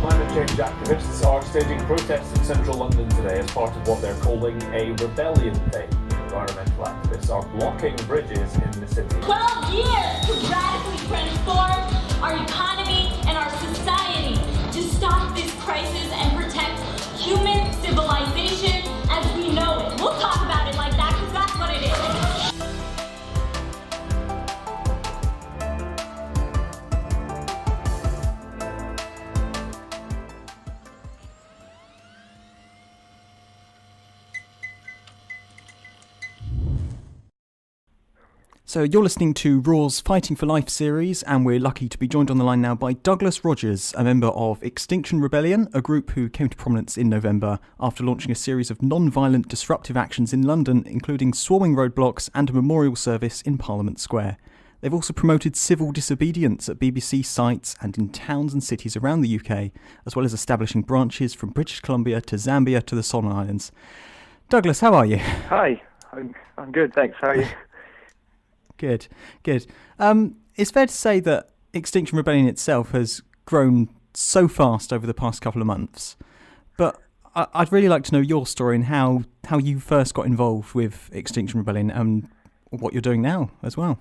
climate change activists are staging protests in central London today as part of what they're calling a rebellion day. Environmental activists are blocking bridges in the city. 12 years to radically transform our economy and our society to stop this crisis and protect human civilization as we know it. We'll talk about it like that because that's what it is. So you're listening to Raw's Fighting for Life series, and we're lucky to be joined on the line now by Douglas Rogers, a member of Extinction Rebellion, a group who came to prominence in November after launching a series of non-violent disruptive actions in London, including swarming roadblocks and a memorial service in Parliament Square. They've also promoted civil disobedience at BBC sites and in towns and cities around the UK, as well as establishing branches from British Columbia to Zambia to the Solomon Islands. Douglas, how are you? Hi, I'm good, thanks. How are you? Good. It's fair to say that Extinction Rebellion itself has grown so fast over the past couple of months, but I'd really like to know your story and how you first got involved with Extinction Rebellion and what you're doing now as well.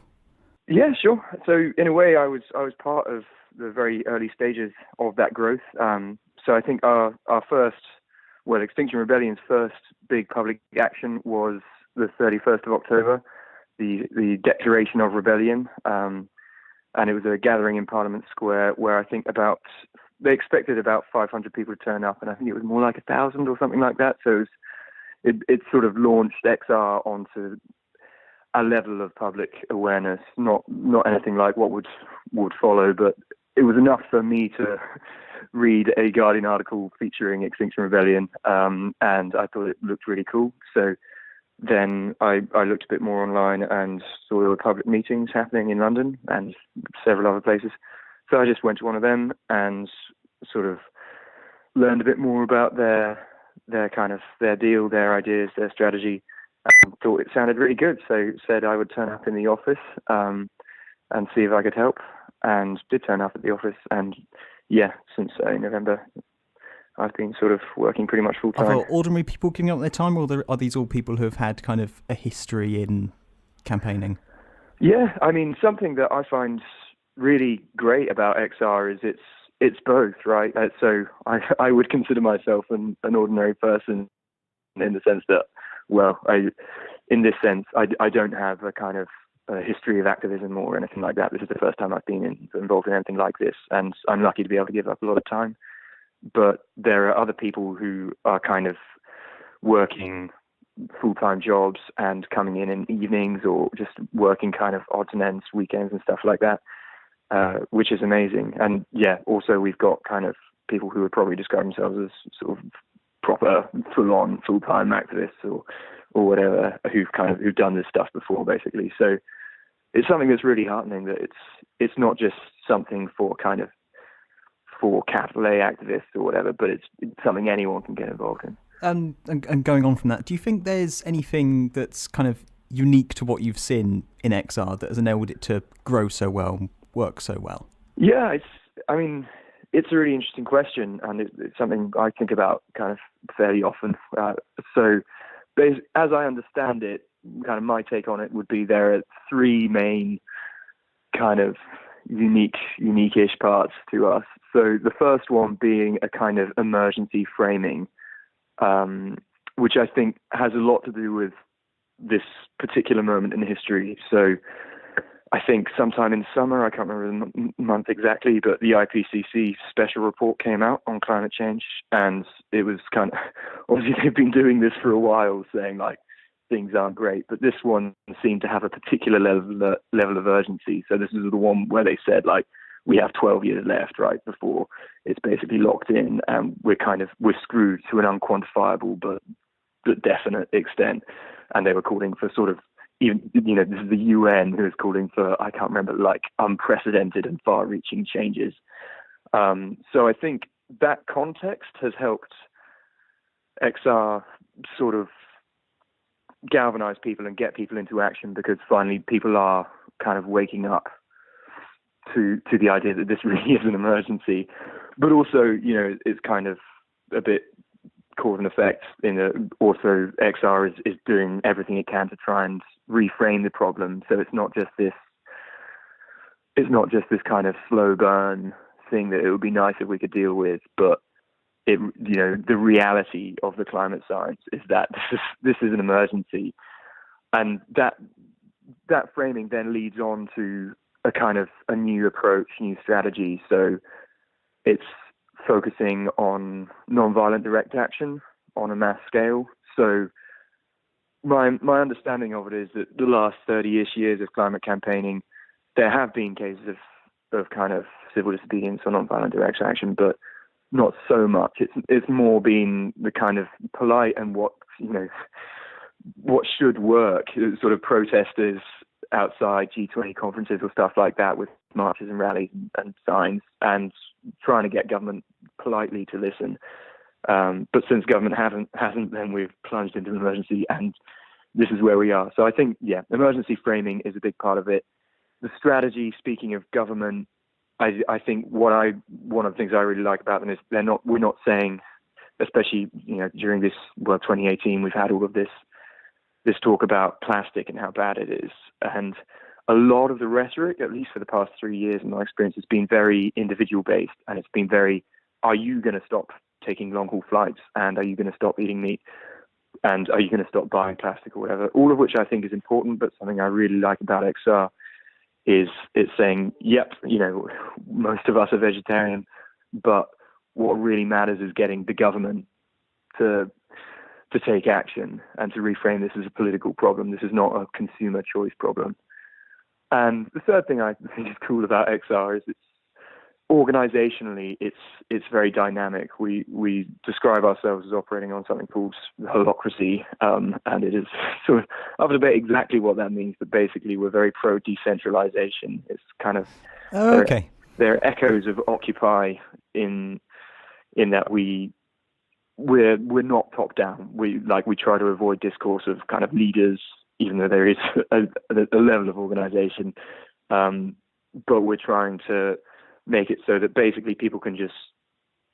Yeah, sure. So in a way, I was part of the very early stages of that growth. So I think our Extinction Rebellion's first big public action was the 31st of October. The Declaration of Rebellion, and it was a gathering in Parliament Square where I think they expected about 500 people to turn up, and I think it was more like 1,000 or something like that. So it sort of launched XR onto a level of public awareness, not anything like what would follow, but it was enough for me to read a Guardian article featuring Extinction Rebellion, and I thought it looked really cool. So then I looked a bit more online and saw there were public meetings happening in London and several other places. So I just went to one of them and sort of learned a bit more about their deal, their ideas, their strategy, and thought it sounded really good. So said I would turn up in the office and see if I could help, and did turn up at the office. And yeah, since November, I've been sort of working pretty much full time. Are ordinary people giving up their time, or are these all people who have had kind of a history in campaigning? Yeah, I mean, something that I find really great about XR is it's both, right? So I would consider myself an ordinary person in the sense that, I don't have a kind of a history of activism or anything like that. This is the first time I've been involved in anything like this, and I'm lucky to be able to give up a lot of time. But there are other people who are kind of working full-time jobs and coming in evenings, or just working kind of odds and ends, weekends and stuff like that, which is amazing. And yeah, also we've got kind of people who would probably describe themselves as sort of proper, full-on, full-time activists or whatever, who've done this stuff before, basically. So it's something that's really heartening that it's not just something for capital A activists or whatever, but it's something anyone can get involved in. And going on from that, do you think there's anything that's kind of unique to what you've seen in XR that has enabled it to grow so well, work so well? Yeah, it's a really interesting question, and it's something I think about kind of fairly often. So as I understand it, kind of my take on it would be there are three main kind of unique-ish parts to us. So the first one being a kind of emergency framing, which I think has a lot to do with this particular moment in history. So I think sometime in summer, I can't remember the month exactly, but the IPCC special report came out on climate change, and it was kind of, obviously they've been doing this for a while, saying like, things aren't great, but this one seemed to have a particular level of urgency. So this is the one where they said, like, we have 12 years left, right, before it's basically locked in, and we're screwed to an unquantifiable but definite extent. And they were calling for sort of, even, this is the UN who is calling for, I can't remember, like, unprecedented and far-reaching changes. So I think that context has helped XR sort of galvanize people and get people into action, because finally people are kind of waking up to the idea that this really is an emergency. but also, it's kind of a bit cause and effect also XR is doing everything it can to try and reframe the problem. So it's not just this kind of slow burn thing that it would be nice if we could deal with, but the reality of the climate science is that this is an emergency, and that framing then leads on to a kind of a new approach, new strategy. So it's focusing on non-violent direct action on a mass scale. So my understanding of it is that the last 30-ish years of climate campaigning, there have been cases of kind of civil disobedience or non-violent direct action, but not so much. It's more been the kind of polite and what should work, sort of protesters outside G20 conferences or stuff like that with marches and rallies and signs and trying to get government politely to listen. But since government hasn't, then we've plunged into an emergency, and this is where we are. So I think, emergency framing is a big part of it. The strategy, speaking of government, I think one of the things I really like about them is we're not saying, especially, during this, 2018, we've had all of this talk about plastic and how bad it is. And a lot of the rhetoric, at least for the past 3 years in my experience, has been very individual based, and it's been very, are you going to stop taking long haul flights, and are you going to stop eating meat, and are you going to stop buying plastic or whatever, all of which I think is important. But something I really like about XR is it's saying, yep, most of us are vegetarian, but what really matters is getting the government to take action and to reframe this as a political problem. This is not a consumer choice problem. And the third thing I think is cool about XR is it's organizationally, it's very dynamic. We describe ourselves as operating on something called holacracy, and it is sort of up to debate exactly what that means, but basically we're very pro decentralization. It's kind of there are echoes of Occupy in that we're not top down. We try to avoid discourse of kind of leaders, even though there is a level of organization, but we're trying to make it so that basically people can just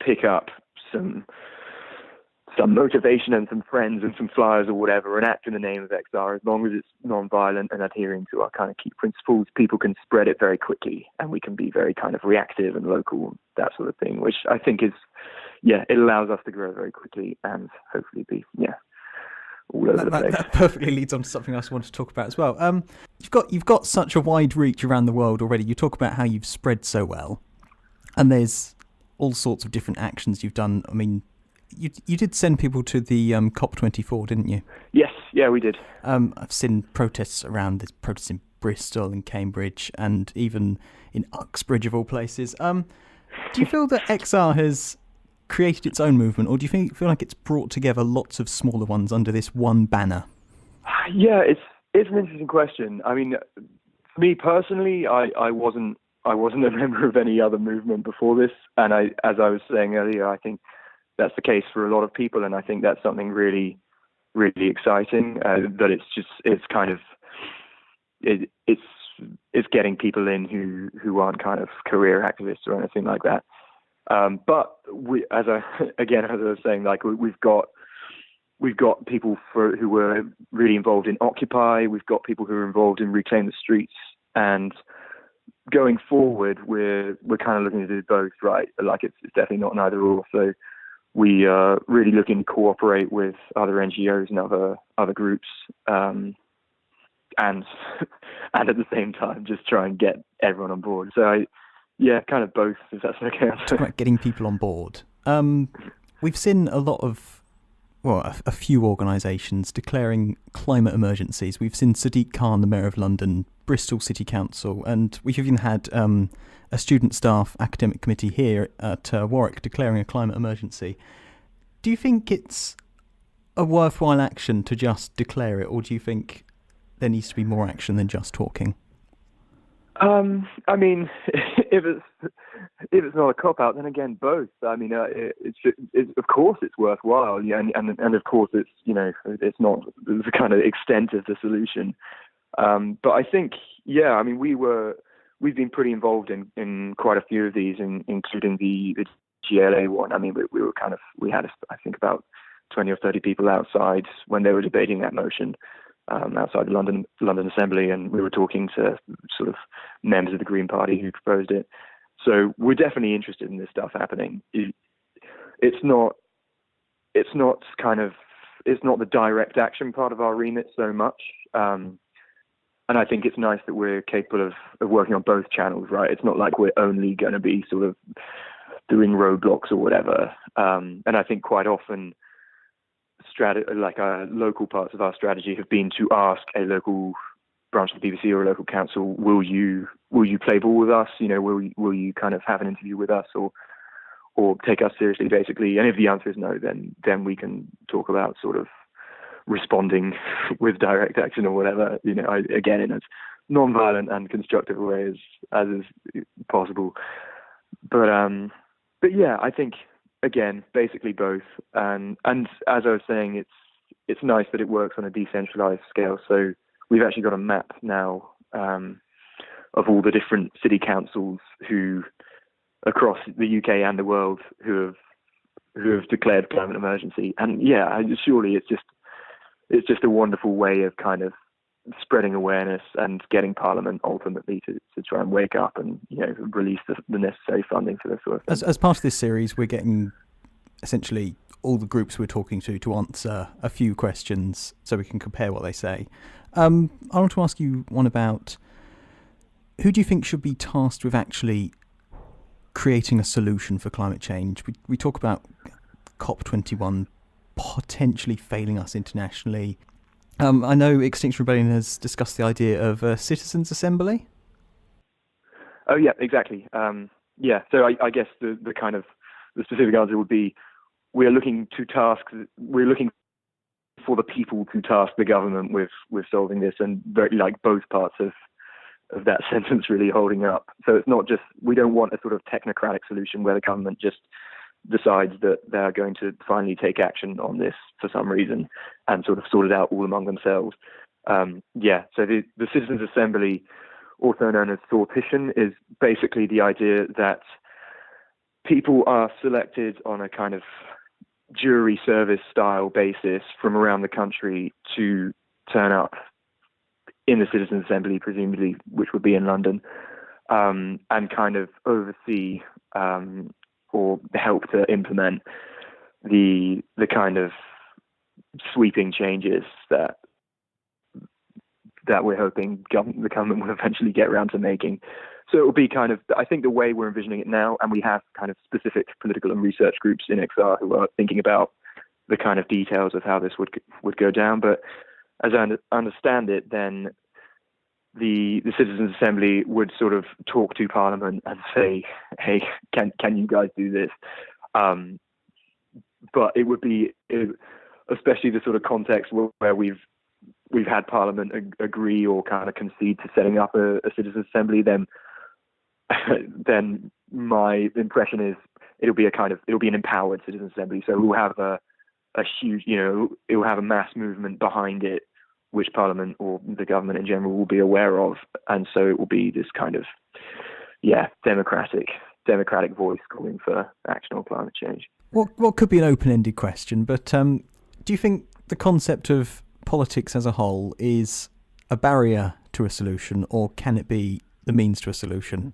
pick up some motivation and some friends and some flyers or whatever and act in the name of XR. As long as it's non-violent and adhering to our kind of key principles, people can spread it very quickly, and we can be very kind of reactive and local, that sort of thing, which I think is, it allows us to grow very quickly and hopefully be, all over the place. That perfectly leads on to something else I want to talk about as well. You've got such a wide reach around the world already. You talk about how you've spread so well, and there's all sorts of different actions you've done. I mean, you did send people to the COP24, didn't you? Yes, we did. I've seen protests around. There's protests in Bristol and Cambridge and even in Uxbridge of all places. Do you feel that XR has created its own movement, or do you feel like it's brought together lots of smaller ones under this one banner? Yeah, it's an interesting question. I mean, for me personally, I wasn't a member of any other movement before this, and as I was saying earlier, I think that's the case for a lot of people, and I think that's something really, really exciting. That it's getting people in who aren't kind of career activists or anything like that. But as I was saying, like we've got people who were really involved in Occupy. We've got people who are involved in Reclaim the Streets, and going forward, we're kind of looking to do both, right? Like it's definitely not an either or. So we are really looking to cooperate with other NGOs and other groups, and at the same time just try and get everyone on board. So kind of both, if that's okay. Talking about getting people on board. We've seen a few organisations declaring climate emergencies. We've seen Sadiq Khan, the Mayor of London, Bristol City Council, and we've even had a student staff academic committee here at Warwick declaring a climate emergency. Do you think it's a worthwhile action to just declare it, or do you think there needs to be more action than just talking? I mean, if it's not a cop out, then again, both. I mean, of course it's worthwhile, and of course it's it's not the kind of extent of the solution. But I think, I mean, we've been pretty involved in quite a few of these, including the GLA one. I mean, we had I think about 20 or 30 people outside when they were debating that motion outside the London Assembly, and we were talking to sort of members of the Green Party who proposed it. So we're definitely interested in this stuff happening. It's not the direct action part of our remit so much. And I think it's nice that we're capable of working on both channels, right? It's not like we're only going to be sort of doing roadblocks or whatever. And I think quite often, local parts of our strategy have been to ask a local branch of the BBC or a local council, will you play ball with us? You know, will you kind of have an interview with us or take us seriously, basically? And if the answer is no, then we can talk about sort of responding with direct action or whatever, you know, again, in as non-violent and constructive a way as is possible. But yeah, I think, again, basically both. And as I was saying, it's nice that it works on a decentralized scale. So we've actually got a map now of all the different city councils who across the UK and the world who have declared climate emergency. And yeah, surely it's just a wonderful way of kind of spreading awareness and getting Parliament ultimately to try and wake up and, you know, release the necessary funding for this sort of thing. As part of this series, we're getting essentially all the groups we're talking to answer a few questions so we can compare what they say. I want to ask you one about who do you think should be tasked with actually creating a solution for climate change? We talk about COP21 potentially failing us internationally. I know Extinction Rebellion has discussed the idea of a citizens' assembly. Oh yeah, exactly. So I guess the kind of the specific answer would be we're looking for the people to task the government with solving this, and very, like, both parts of that sentence really holding up. So it's not just, we don't want a sort of technocratic solution where the government just decides that they're going to finally take action on this for some reason and sort of sort it out all among themselves. So the Citizens' Assembly, also known as sortition, is basically the idea that people are selected on a kind of jury service style basis from around the country to turn up in the Citizens' Assembly, presumably, which would be in London, and kind of oversee or help to implement the kind of sweeping changes that we're hoping the government will eventually get around to making. So it will be kind of, I think, the way we're envisioning it now, and we have kind of specific political and research groups in XR who are thinking about the kind of details of how this would go down. But as I understand it, then the Citizens' Assembly would sort of talk to Parliament and say, hey, can you guys do this? But it would be, especially the sort of context where we've had Parliament agree or kind of concede to setting up a Citizens' Assembly, then my impression is it'll be an empowered Citizens' Assembly. So we'll have a huge, it will have a mass movement behind it, which Parliament or the government in general will be aware of. And so it will be this kind of, democratic voice calling for action on climate change. What could be an open-ended question, but do you think the concept of politics as a whole is a barrier to a solution, or can it be the means to a solution?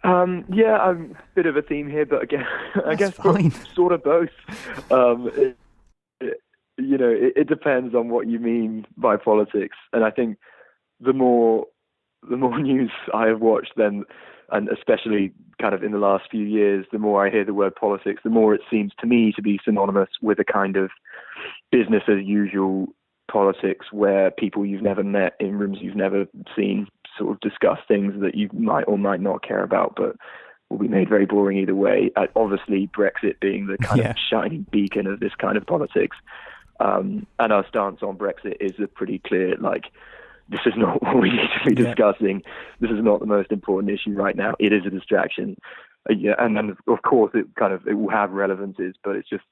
I'm a bit of a theme here, but again, I guess sort of both. It depends on what you mean by politics, and I think the more news I have watched, and especially kind of in the last few years, the more I hear the word politics, the more it seems to me to be synonymous with a kind of business as usual politics, where people you've never met in rooms you've never seen sort of discuss things that you might or might not care about, but will be made very boring either way. Obviously, Brexit being the kind of shining beacon of this kind of politics. And our stance on Brexit is a pretty clear, this is not what we need to be discussing. This is not the most important issue right now. It is a distraction. And then, of course, it will have relevances, but it's just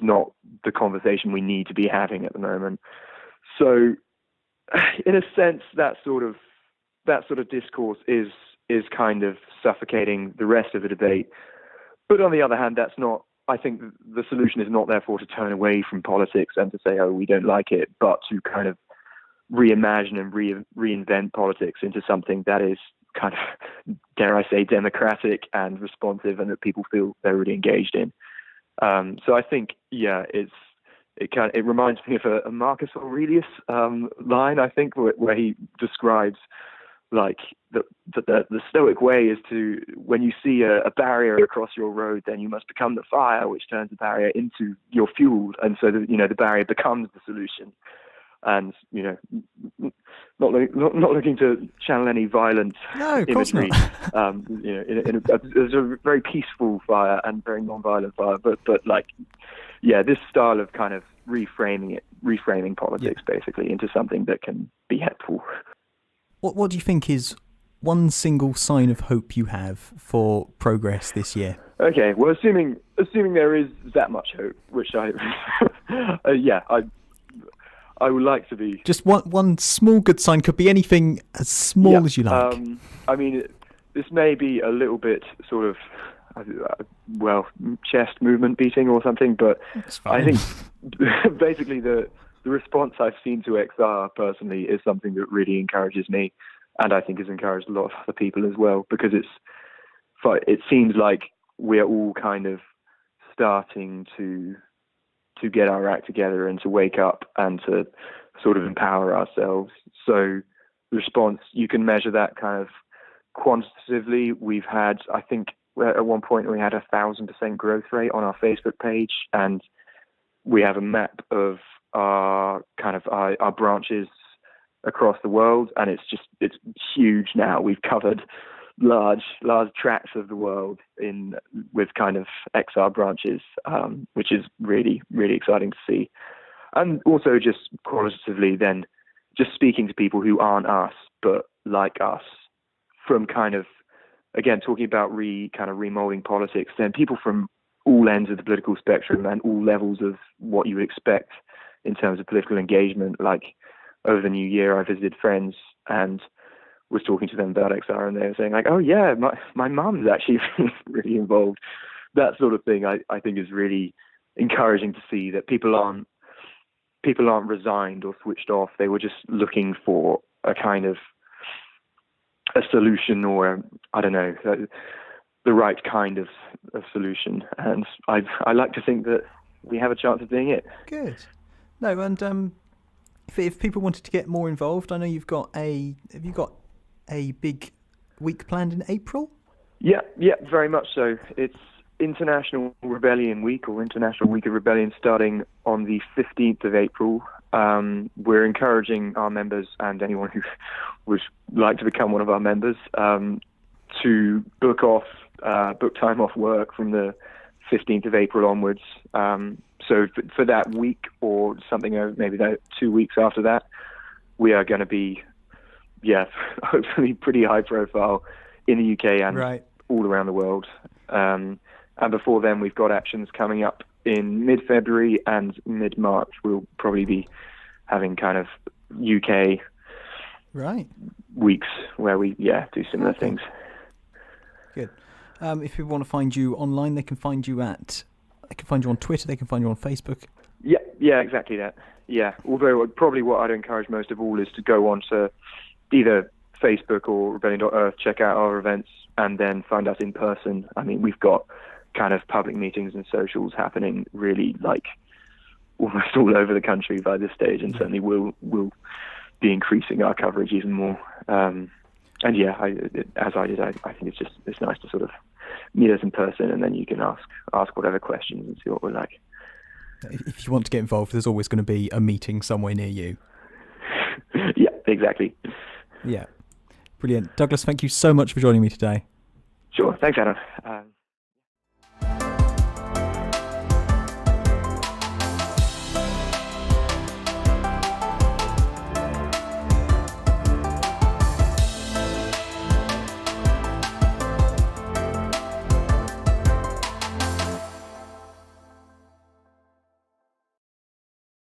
not the conversation we need to be having at the moment. So, in a sense, that sort of discourse is is kind of suffocating the rest of the debate. But on the other hand, that's not, I think the solution is not therefore to turn away from politics and to say, oh, we don't like it, but to kind of reimagine and reinvent politics into something that is kind of, dare I say, democratic and responsive, and that people feel they're really engaged in. So I think, yeah, it reminds me of a Marcus Aurelius line, I think, where he describes like the Stoic way is to, when you see a barrier across your road, then you must become the fire which turns the barrier into your fuel, and so the barrier becomes the solution. And not looking to channel any violent imagery. There's a very peaceful fire and very non-violent fire, but this style of kind of reframing politics basically into something that can be helpful. What do you think is one single sign of hope you have for progress this year? Okay, well, assuming there is that much hope, which I would like to be. Just one small good sign, could be anything as small as you like. I mean, this may be a little bit sort of, chest movement beating or something, but I think basically the response I've seen to XR personally is something that really encourages me, and I think has encouraged a lot of other people as well, because it seems like we're all kind of starting to get our act together and to wake up and to sort of empower ourselves. So the response, you can measure that kind of quantitatively. We've had, I think at one point we had 1,000% growth rate on our Facebook page, and we have a map of our branches across the world, and it's huge now. We've covered large tracts of the world with kind of XR branches, which is really, really exciting to see. And also just qualitatively then, just speaking to people who aren't us, but like us, from kind of, again, talking about remolding politics, then people from all ends of the political spectrum and all levels of what you would expect in terms of political engagement. Like over the new year, I visited friends and was talking to them about XR, and they were saying like, oh yeah, my mum's actually really involved. That sort of thing I think is really encouraging to see, that people aren't resigned or switched off. They were just looking for a kind of a solution, or I don't know, the right kind of solution. And I like to think that we have a chance of being it. Good. No, and if people wanted to get more involved, I know have you got a big week planned in April? Yeah, very much so. It's International Rebellion Week, or International Week of Rebellion, starting on the 15th of April. We're encouraging our members and anyone who would like to become one of our members to book time off work from the 15th of April onwards. So for that week or something, maybe 2 weeks after that, we are going to be, hopefully pretty high profile in the UK and all around the world. And before then, we've got actions coming up in mid-February and mid-March. We'll probably be having kind of UK weeks where we do similar things. Good. If people want to find you online, they can find you on Twitter, they can find you on Facebook. Yeah, exactly that. Yeah, although probably what I'd encourage most of all is to go on to either Facebook or rebellion.earth, check out our events, and then find us in person. I mean, we've got kind of public meetings and socials happening really like almost all over the country by this stage, and certainly we'll be increasing our coverage even more. And yeah, I think it's nice to sort of meet us in person, and then you can ask whatever questions and see what we're like. If you want to get involved, there's always going to be a meeting somewhere near you. Yeah, exactly. Yeah. Brilliant. Douglas, thank you so much for joining me today. Sure. Thanks, Adam.